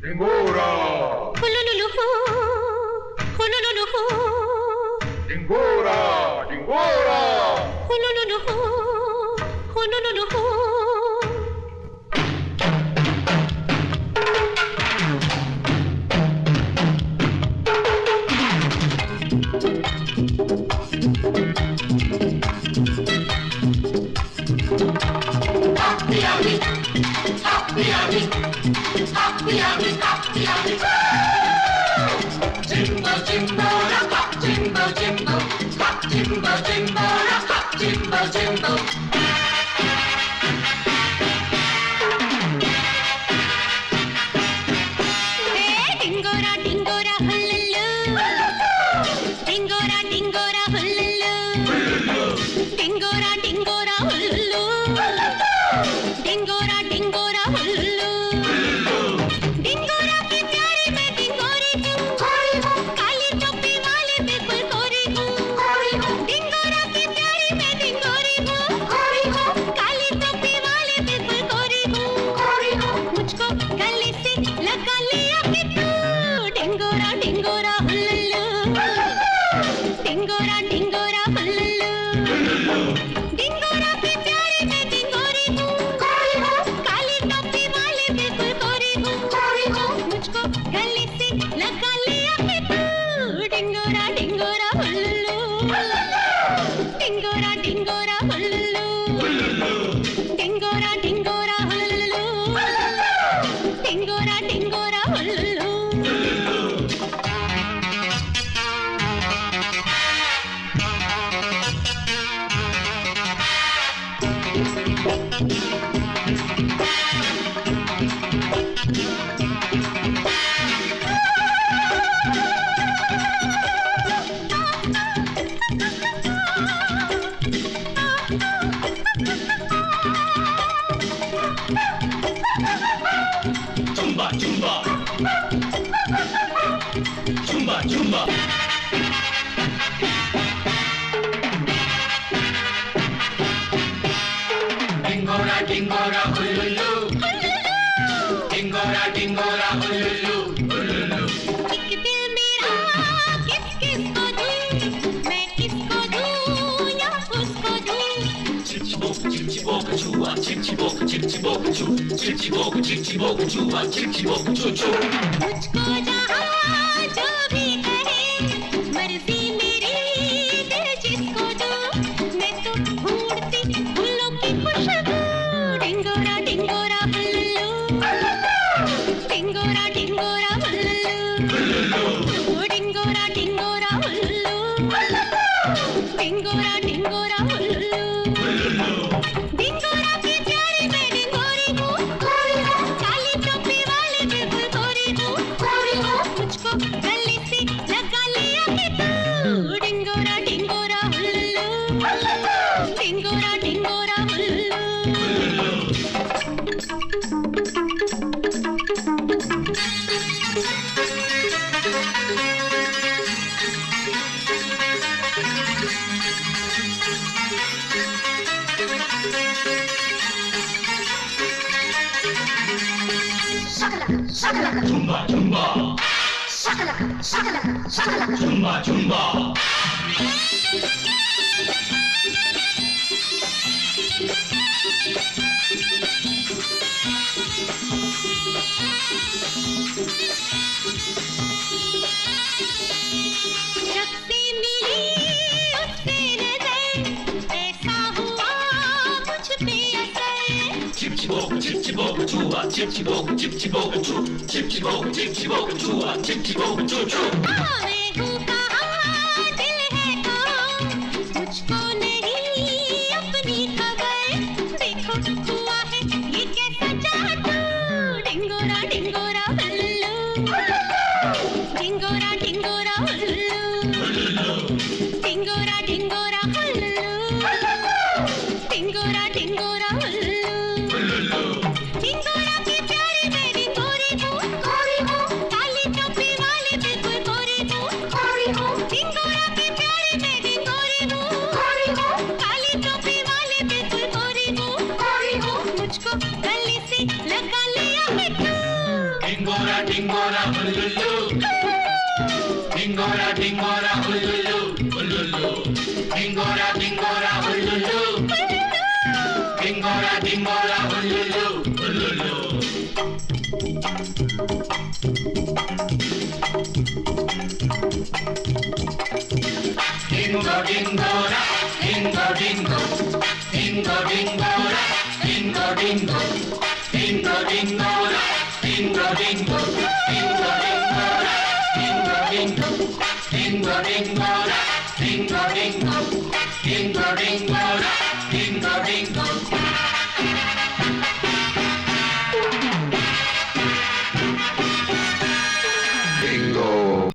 टिंगोरा हुलुलुलु हो, हुलुलुलु हो, टिंगोरा टिंगोरा हुलुलुलु हो, हुलुलुलु हो। Jimbo, Jimbo, rock, Jimbo, Jimbo, rock, Jimbo, Jimbo, rock, Jimbo, Jimbo. Hey, dingora, dingora, hullulu, dingora, dingora, hullulu, dingora, dingora, hullulu, dingora, dingora, hullulu, dingora की प्यारी मैं डिंगोरी हूँ, काली टोपी वाले बिल्कुल गोरी हूँ, डिंगोरा की प्यारी मैं डिंगोरी हूँ, काली टोपी वाले बिल्कुल गोरी हूँ, मुझको गले से लगा लिया कि तू डिंगोरा डिंगोरा हुल्लू, डिंगोरा डिंगोरा हुल्लू, डिंगोरा की प्यारी मैं डिंगोरी हूँ, काली टोपी वाले बिल्कुल गोरी हूँ, मुझको गले से लगा लिया कि तू डिंगोरा डिंगोरा हुल्लू, डिंगोरा डिंगोरा हुल्लू, डिंगोरा डिंगोरा हुल्लू, डिंगोरा डिंगोरा हुल्लू। Jumba, Jumba, Jumba, Jumba. Dingora, dingora, hullulu, dingora, dingora, hullulu, hullulu. एक दिल मेरा किस किस को दूं, मैं किसको दूं या उसको दूं, 칩치보고 칩치보고 좋아 칩치보고 칩치보고 주 칩치보고 칩치보고 좋아 칩치보고 좋죠. मुझको जहाँ जो भी कहे मर्जी मेरी दिल जिसको दो, मैं तो ढूंढती फूलों की खुशबू, डिंगोरा डिंगोरा हुल्लू, डिंगोरा डिंगोरा हुल्लू, डिंगोरा डिंगोरा हुल्लू, डिंगोरा डिंगोरा हुल्लू, डिंगोरा की प्यारी मैं डिंगोरी हूँ, काली टोपी वाले बिल्कुल गोरी हूँ, मुझको गले से लगा लिया कि तू डिंगोरा डिंगोरा हुल्लू, डिंगोरा डिंगोरा हुल्लू। Jumba, Jumba, Jumba, Jumba. जब से मिली उससे नजर, ऐसा हुआ मुझ पे असर, 칩치보고 칩치보고 좋아 칩치보고 칩치보고 주 칩치보고 칩치보고 좋아 칩치보고 좋죠. हाँ मैं हूँ कहाँ दिल है कहाँ, मुझको नहीं अपनी खबर, देखो हुआ है ये कैसा जादू, डिंगोरा डिंगोरा हुल्लू, डिंगोरा डिंगोरा हुल्लू, डिंगोरा डिंगोरा हुल्लू, डिंगोरा डिंगोरा हुल्लू, डिंगोरा की प्यारी मैं डिंगोरी हूँ, काली टोपी वाले बिल्कुल गोरी हूँ, डिंगोरा की प्यारी मैं डिंगोरी हूँ, काली टोपी वाले बिल्कुल गोरी हूँ, मुझको गले से लगा लिया कि तू డింగోరా డింగోరా ఉల్లుల్లు డింగోరా డింగోరా ఉల్లుల్లు ఉల్లుల్లు డింగోరా డింగోరా ఉల్లుల్లు డింగోరా డింగోరా ఉల్లుల్లు ఉల్లుల్లు డింగో డింగోరా డింగో డింగో డింగో డింగోరా డింగో డింగో డింగో డింగోరా డింగో డింగో డింగో డింగోరా డింగో డింగో డింగో డింగోరా డింగో డింగో డింగో డింగోరా